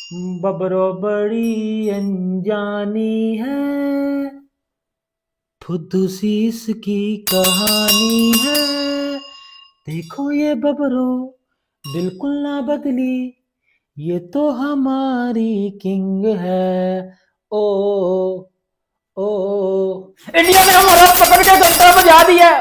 बबरो बड़ी अनजानी है, फुद्दूसी इसकी कहानी है। देखो ये बबरो बिल्कुल ना बदली, ये तो हमारी किंग है। ओ ओ इंडिया ने हमारा पकड़ के घंटा बजा दिया।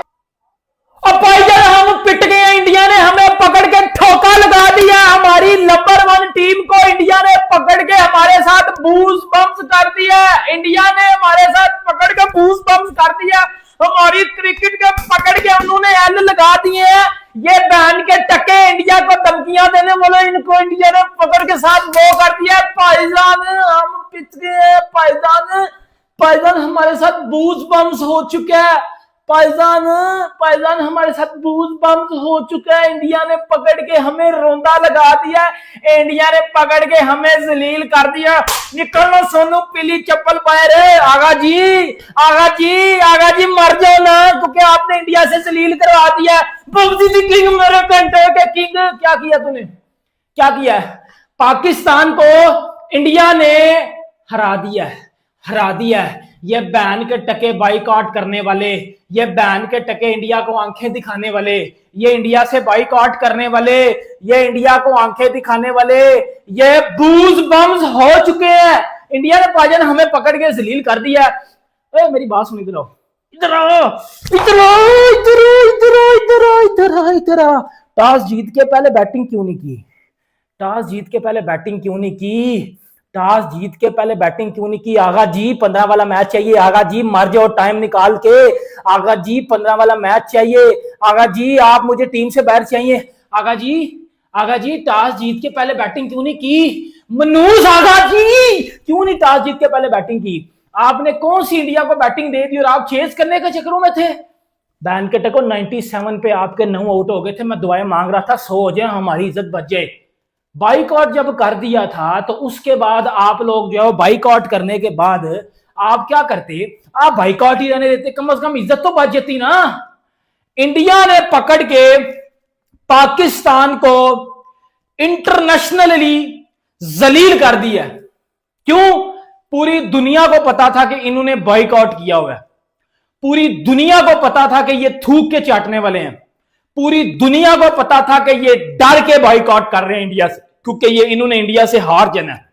अब भाईजान हम पिट गए हैं, इंडिया ने हमें पकड़ के ठोका लगा दिया। हमारी नंबर वन टीम को इंडिया ने पकड़ के हमारे साथ बूस बम्स कर दिया। इंडिया ने हमारे साथ पकड़ के बूस बम्स कर दिया। हमारी क्रिकेट के पकड़ के उन्होंने एल लगा दिए हैं। ये बहन के टके इंडिया को धमकियां देने वाले, इनको इंडिया ने पकड़ के साथ वो कर दिया। भाईजान हम पिट गए। भाईजान पायजान हमारे साथ बूज बम्स हो चुका है। पायजान पायजान हमारे साथ बूज बम्स हो चुका है। इंडिया ने पकड़ के हमें रोंदा लगा दिया। इंडिया ने पकड़ के हमें जलील कर दिया। निकलना सोनू पीली चप्पल पाए रे। आगा जी आगा जी आगा जी मर जाओ ना, क्योंकि आपने इंडिया से जलील करवा दिया। बब्जी दी किंग मेरे घंटे के किंग। क्या किया तूने, क्या किया? पाकिस्तान को इंडिया ने हरा दिया है, हरा दिया है। ये बैन के टके बाइकआउट करने वाले, ये बैन के टके इंडिया को आंखें दिखाने वाले, ये इंडिया से बाइकआउट करने वाले, ये इंडिया को आंखें दिखाने वाले, ये बूज बम्स हो चुके हैं। इंडिया ने पाजन हमें पकड़ के जलील कर दिया। ए, मेरी बात सुन, इधर आओ, इधर आओ, इधर आओ, इधर आओ, इधर आओ, इधर आओ, इधर आओ, इधर आओ। टॉस जीत के पहले बैटिंग क्यों नहीं की? टॉस जीत के पहले बैटिंग क्यों नहीं की? टॉस जीत के पहले बैटिंग क्यों नहीं की? आगा जी 15 वाला मैच चाहिए। आगा जी मर जाओ टाइम निकाल के। आगा जी 15 वाला मैच चाहिए। आगा जी आप मुझे टीम से बाहर चाहिए। आगा जी, आगा जी टॉस जीत के पहले बैटिंग क्यों नहीं की? मनूस आगा जी क्यों नहीं टॉस जीत के पहले बैटिंग की? आपने कौन सी इंडिया को बैटिंग दे दी और आप चेस करने के चक्करों में थे। बैन के टको 97 पे आपके 9 आउट हो गए थे। मैं दुआएं मांग रहा था 100 हो जाए, हमारी इज्जत बच जाए। बाइकआउट जब कर दिया था तो उसके बाद आप लोग जो है बाइकआउट करने के बाद आप क्या करते? आप बाइकआउट ही रहने देते, कम से कम इज्जत तो बच जाती ना। इंडिया ने पकड़ के पाकिस्तान को इंटरनेशनली जलील कर दिया। क्यों? पूरी दुनिया को पता था कि इन्होंने बाइकआउट किया हुआ है। पूरी दुनिया को पता था कि ये थूक के चाटने वाले हैं। पूरी दुनिया को पता था कि ये डर के बाइकआउट कर रहे हैं इंडिया से, क्योंकि ये इन्होंने इंडिया से हार जाना है।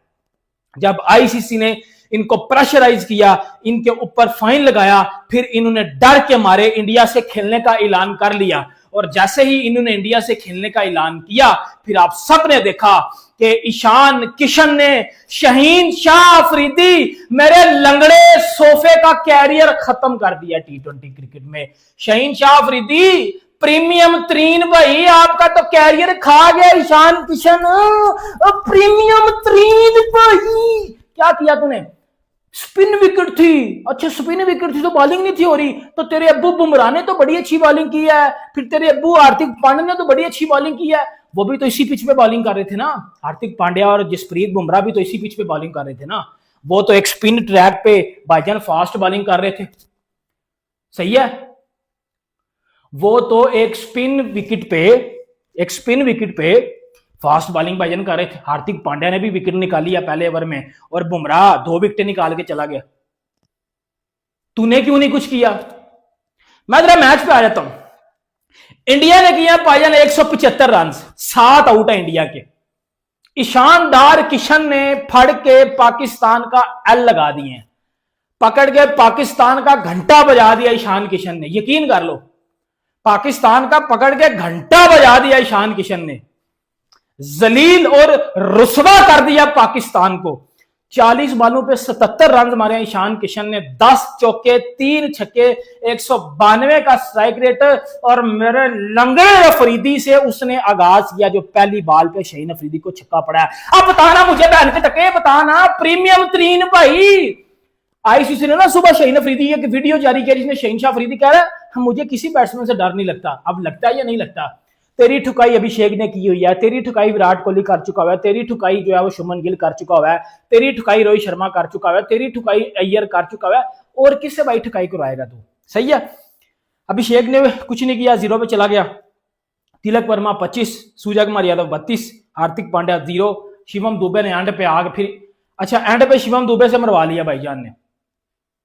जब आईसीसी ने इनको प्रेशराइज किया, इनके ऊपर फाइन लगाया, फिर इन्होंने डर के मारे इंडिया से खेलने का ऐलान कर लिया। और जैसे ही इन्होंने इंडिया से खेलने का ऐलान किया, फिर आप सबने देखा कि ईशान किशन ने, शाहीन शाह अफरीदी, मेरे लंगड़े सोफे का कैरियर खत्म कर दिया टी20 क्रिकेट में। शाहीन शाह अफरीदी प्रीमियम तरीन भाई, आपका तो कैरियर खा गया ईशान किशन। प्रीमियम तरीन भाई, क्या किया तूने? स्पिन विकेट थी। अच्छा स्पिन विकेट थी तो बॉलिंग नहीं थी हो रही, तो तेरे अब्बू बुमराह ने तो बड़ी अच्छी बॉलिंग की है, फिर तेरे अब्बू हार्दिक पांड्या ने तो बड़ी अच्छी बॉलिंग की है। वो भी तो इसी पिच पे बॉलिंग कर रहे थे ना। हार्दिक पांड्या और जसप्रीत बुमराह भी तो इसी पिच पे बॉलिंग कर रहे थे ना। वो तो एक स्पिन ट्रैक पे भाईजान फास्ट बॉलिंग कर रहे थे। सही है। वो तो एक स्पिन विकेट पे फास्ट बॉलिंग भाईजान कर रहे थे। हार्दिक पांड्या ने भी विकेट निकाली है पहले ओवर में, और बुमराह 2 विकेट निकाल के चला गया। तूने क्यों नहीं कुछ किया? मैं जरा मैच पे आ जाता हूं। इंडिया ने किया भाईजान 175 रन, 7 आउट है इंडिया के। ईशानदार किशन ने फड़ के पाकिस्तान का एल लगा दिए, पकड़ के पाकिस्तान का घंटा बजा दिया ईशान किशन ने। यकीन कर लो, पाकिस्तान का पकड़ के घंटा बजा दिया ईशान किशन ने। जलील और रुसवा कर दिया पाकिस्तान को। 40 बॉलों पे 77 रन मारे ईशान किशन ने, 10 चौके 3 छक्के, 192 का स्ट्राइक रेट। और मेरे लंगड़े अफरीदी से उसने आगाज किया, जो पहली बॉल पे शाहीन अफरीदी को छक्का पड़ा है। अब बताना मुझे बहन के टके, बताना प्रीमियम तरीन भाई। आईसीसी ने ना सुबह शाहीन अफरीदी एक वीडियो जारी किया जिसमें शाहीन शाह अफरीदी कह रहा है मुझे किसी बैट्समैन से डर नहीं लगता। अब लगता है या नहीं लगता? तेरी ठुकाई अभिषेक ने की हुई है, तेरी ठुकाई विराट कोहली कर चुका हुआ है, तेरी ठुकाई जो है वो शुभमन गिल कर चुका हुआ है, तेरी ठुकाई रोहित शर्मा कर चुका हुआ है, तेरी ठुकाई अय्यर कर चुका हुआ है। और किससे भाई ठुकाई करवाएगा तू? सही है। अभिषेक ने कुछ नहीं किया, 0 पे चला गया। तिलक वर्मा 25, सूर्य कुमार यादव 32, हार्दिक पांड्या 0, शिवम दुबे ने एंड पे आगे फिर, अच्छा एंड पे शिवम दुबे से मरवा लिया भाईजान ने,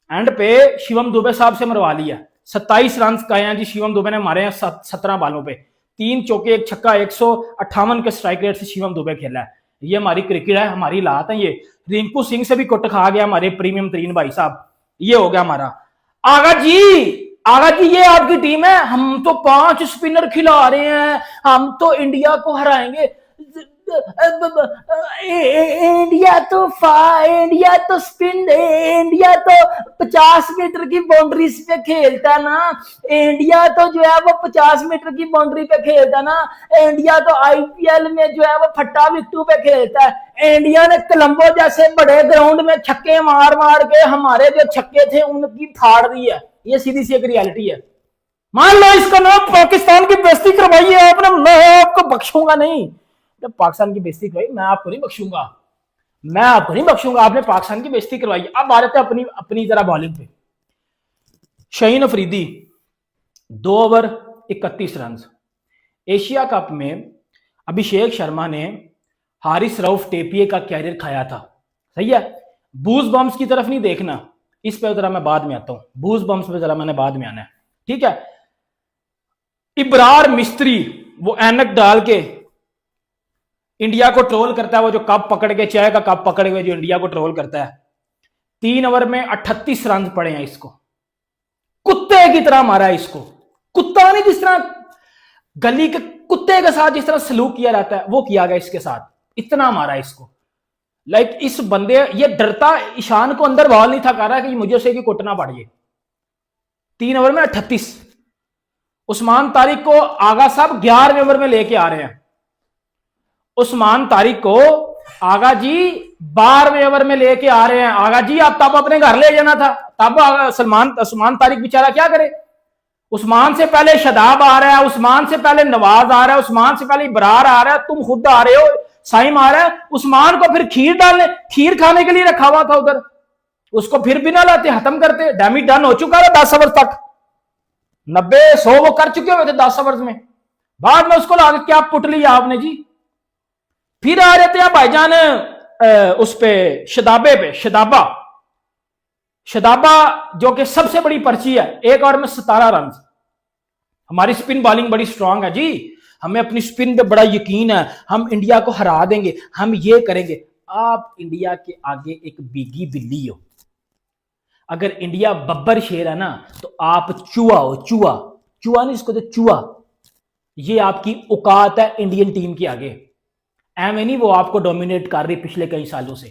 एंड पे शिवम दुबे साहब से मरवा लिया। 27 रन कहे हैं जी शिवम दुबे ने मारे हैं 17 बालों पे, 3 चौके 1 छक्का, 158 के स्ट्राइक रेट से शिवम दुबे खेला है। ये हमारी क्रिकेट है, हमारी लात है। ये रिंकू सिंह से भी कुट खा गया हमारे प्रीमियम तरीन भाई साहब। ये हो गया हमारा। आगा जी, आगा जी ये आपकी टीम है, हम तो 5 स्पिनर खिला रहे हैं, हम तो इंडिया को हराएंगे। इंडिया तो स्पिन, इंडिया तो 50 मीटर की बाउंड्री पे खेलता ना, इंडिया तो जो है वो 50 मीटर की बाउंड्री पे खेलता ना, इंडिया तो आईपीएल में जो है वो फट्टा बिट्टू पे खेलता है। इंडिया ने कोलंबो जैसे बड़े ग्राउंड में छक्के मार मार के हमारे जो छक्के थे उनकी फाड़ दी है। ये सीधी सी एक रियलिटी है। मान लो इसका नाम पाकिस्तान की बेइज्जती करवाई है आपने, मैं आपको बख्शूंगा नहीं। जब पाकिस्तान की बेइज्जती करवाई मैं आपको नहीं बख्शूंगा, मैं आपको नहीं बख्शूंगा। आपने पाकिस्तान की बेइज्जती करवाई। अब आ रहे थे अपनी अपनी जरा बॉलिंग पे। Shaheen Afridi 2 over 31 run. Asia cup में अभिषेक शर्मा ने हारिस रऊफ टेपिए का कैरियर खाया था, सही है। बूज बम्स की तरफ नहीं देखना, इस पे जरा मैं बाद में आता हूं, बूज बम्स पे जरा मैंने बाद में आना है, ठीक है। इब्रार मिस्त्री वो ऐनक डाल के इंडिया को ट्रोल करता है, वो जो कप पकड़ के, चाय का कप पकड़ के जो इंडिया को ट्रोल करता है। 3 ओवर में 38 रन पड़े हैं इसको, कुत्ते की तरह मारा है इसको। कुत्ता नहीं, जिस तरह गली के कुत्ते के साथ जिस तरह सलूक किया जाता है वो किया गया इसके साथ, इतना मारा इसको। लाइक इस बंदे, ये डरता ईशान को अंदर बॉल नहीं था कर रहा कि मुझे उसे कि कुटना पड़िए। 3 ओवर में 38। उस्मान तारिक को आगा साहब 11वें ओवर में लेके आ रहे हैं। उस्मान तारिक को आगा जी 12वें ओवर में लेके आ रहे हैं। आगा जी आप तब अपने घर ले जाना था, तब उस्मान तारिक बेचारा क्या करे। उस्मान से पहले शदाब आ रहा है, उस्मान से पहले नवाज आ रहा है, उस्मान से पहले इब्रार आ रहा है, तुम खुद आ रहे हो, साइम आ रहा है। उस्मान को फिर खीर डालने, खीर खाने के लिए रखा हुआ था उधर, उसको फिर भी ना लाते, खत्म करते। डैमी डन हो चुका है 10 ओवर तक, 90-100 वो कर चुके हुए थे 10 ओवर में। बाद में उसको लाके क्या पुट लिया आपने जी। फिर आ रहे थे आप भाईजान उस पे शदाबे पे, शदाबा जो कि सबसे बड़ी पर्ची है। 1 ओवर में 17 रन। हमारी स्पिन बॉलिंग बड़ी स्ट्रांग है जी, हमें अपनी स्पिन पे बड़ा यकीन है, हम इंडिया को हरा देंगे, हम ये करेंगे। आप इंडिया के आगे एक बीगी बिल्ली हो। अगर इंडिया बब्बर शेर है ना तो आप चूहा हो, चूहा नहीं इसको, तो चूहा। ये आपकी औकात है इंडियन टीम के आगे। एम नहीं वो आपको डोमिनेट कर रही पिछले कई सालों से,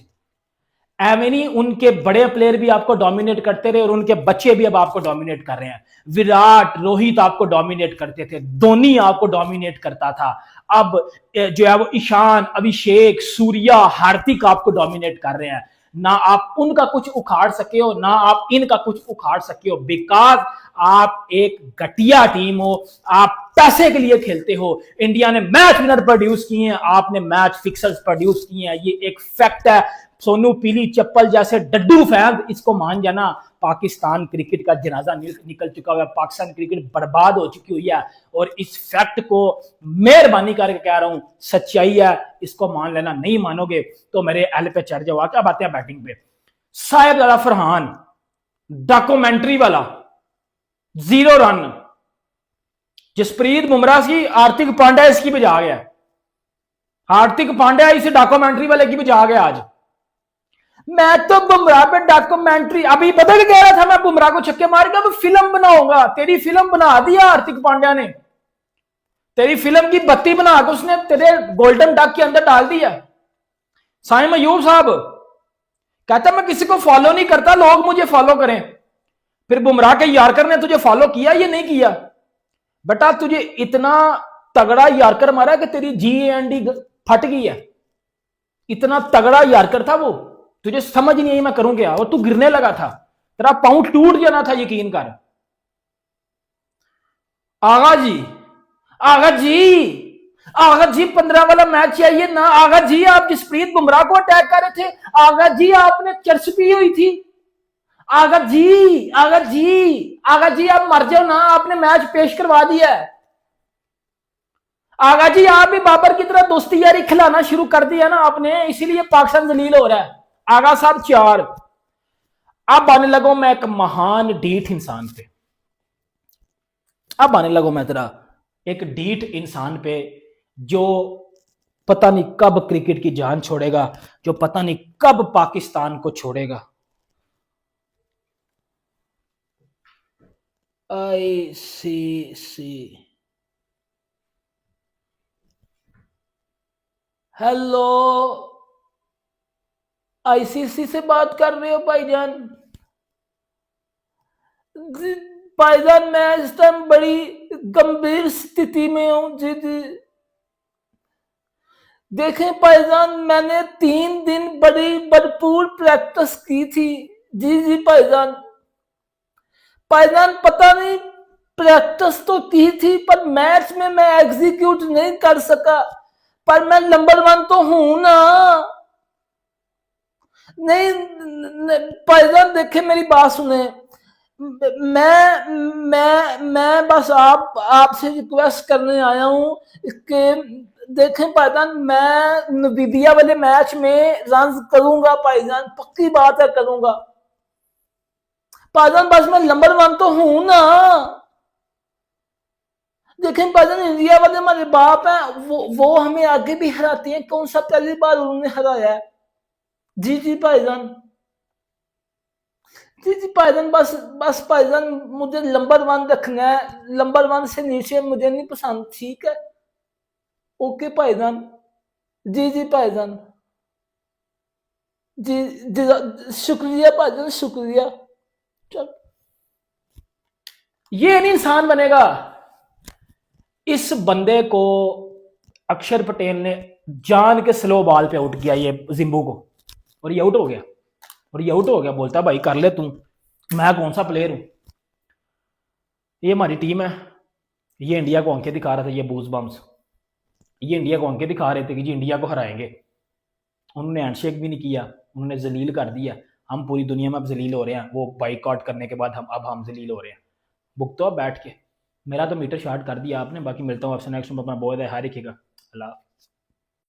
एम नहीं उनके बड़े प्लेयर भी आपको डोमिनेट करते रहे और उनके बच्चे भी अब आपको डोमिनेट कर रहे हैं। विराट, रोहित आपको डोमिनेट करते थे, धोनी आपको डोमिनेट करता था, अब जो है वो ईशान, अभिषेक, सूर्या, हार्दिक आपको डोमिनेट कर रहे हैं। ना आप उनका कुछ उखाड़ सके हो, ना आप इनका कुछ उखाड़ सके हो, बिकॉज आप एक घटिया टीम हो, आप पैसे के लिए खेलते हो। इंडिया ने मैच विनर प्रोड्यूस किए हैं, आपने मैच फिक्सर्स प्रोड्यूस किए हैं, ये एक फैक्ट है। सोनू पीली चप्पल जैसे डड्डू फैन इसको मान जाना। पाकिस्तान क्रिकेट का जनाजा निकल चुका हुआ है, पाकिस्तान क्रिकेट बर्बाद हो चुकी हुई है, और इस फैक्ट को मेहरबानी करके कह रहा हूं, सच्चाई है, इसको मान लेना। नहीं मानोगे तो मेरे एल पे चढ़ जाओ। क्या बातें हैं बैटिंग पे। साहिबजादा फरहान डॉक्यूमेंट्री वाला 0 रन। जसप्रीत बुमराह की, हार्दिक पांड्या इसकी बजा गया, हार्दिक पांड्या इस डॉक्यूमेंट्री वाले की बजा गया आज। मैं तो बुमराह पे डॉक्यूमेंट्री, अभी पता क्या कह रहा था, मैं बुमराह को छक्के मार के फिल्म बनाऊंगा। तेरी फिल्म बना दी हार्दिक पांड्या ने, तेरी फिल्म की बत्ती बना के उसने तेरे गोल्डन डक के अंदर डाल दिया। साइम अयूब साहब कहता मैं किसी को फॉलो नहीं करता, लोग मुझे फॉलो करें। फिर बुमराह के यार्कर ने तुझे फॉलो किया, ये नहीं किया बेटा। तुझे इतना तगड़ा यार्कर मारा कि तेरी GAND फट गई है। इतना तगड़ा यार्कर था वो, तुझे समझ नहीं आई मैं करूं क्या, और तू गिरने लगा था, तेरा पांव टूट जाना था, यकीन कर। आगा जी, आगा जी, आगा जी 15 वाला मैच चाहिए ना। आगा जी आप जसप्रीत बुमराह को अटैक कर रहे थे, आगा जी आपने चर्च पी हुई थी। आगा जी, आगा जी, आगा जी आप मर जाओ ना, आपने मैच पेश करवा दिया है। आगा जी आप भी बाबर की तरह दोस्ती यारी खिलाना शुरू कर दिया ना आपने, इसीलिए पाकिस्तान जलील हो रहा है। आगा साहब 4, अब आने लगो मैं एक महान डीठ इंसान पे। अब आने लगो मैं तेरा एक डीठ इंसान पे जो पता नहीं कब क्रिकेट की जान छोड़ेगा, जो पता नहीं कब पाकिस्तान को छोड़ेगा। ICC, हेलो, ICC से बात कर रहे हो भाईजान? जी भाईजान मैं इस टाइम बड़ी गंभीर स्थिति में हूं। जी जी देखें भाईजान, मैंने 3 दिन बड़ी भरपूर प्रैक्टिस की थी। जी जी भाईजान, भाईजान पता नहीं प्रैक्टिस तो की थी पर मैच में मैं एग्जीक्यूट नहीं कर सका, पर मैं नंबर 1 तो हूं ना। नहीं भाईजान देखे मेरी बात सुने, मैं बस आपसे रिक्वेस्ट करने आया हूं कि देखें भाईजान, मैं नवीदिया वाले मैच में रन करूंगा भाईजान, पक्की बात है करूंगा भाईजान, बस मैं नंबर 1 तो हूं ना। देखें भाईजान इंडिया वाले हमारे बाप हैं, वो हमें आगे भी हराते हैं, कौन सा पहली बार उन्होंने हराया है। जी जी भाईजान, जी जी भाईजान, बस बस भाईजान मुझे नंबर 1 रखना है, नंबर 1 से नीचे मुझे नहीं पसंद, ठीक है? ओके भाईजान, जी जी भाईजान, जी जी शुक्रिया भाईजान, शुक्रिया। चल ये नहीं इंसान बनेगा। इस बंदे को अक्षर पटेल ने जान के स्लो बॉल पे आउट किया ये जिम्बू को, और ये आउट हो गया, और ये आउट हो गया। बोलता भाई कर ले तू, मैं कौन सा प्लेयर हूं। ये हमारी टीम है, ये इंडिया को अंके दिखा रहा था, ये बूज बम्स, ये इंडिया को अंके दिखा रहे थे कि जी इंडिया को हराएंगे। उन्होंने हैंडशेक भी नहीं किया, उन्होंने जलील कर दिया। हम पूरी दुनिया में अब जलील हो रहे हैं, वो बाइकआउट करने के बाद हम जलील हो रहे हैं। भुगतो अब बैठ के। मेरा तो मीटर शार्ट कर दिया आपने, बाकी मिलता हूँ आपसे नेक्स्ट में। अपना बहुत है, हार रखिएगा। अल्लाह।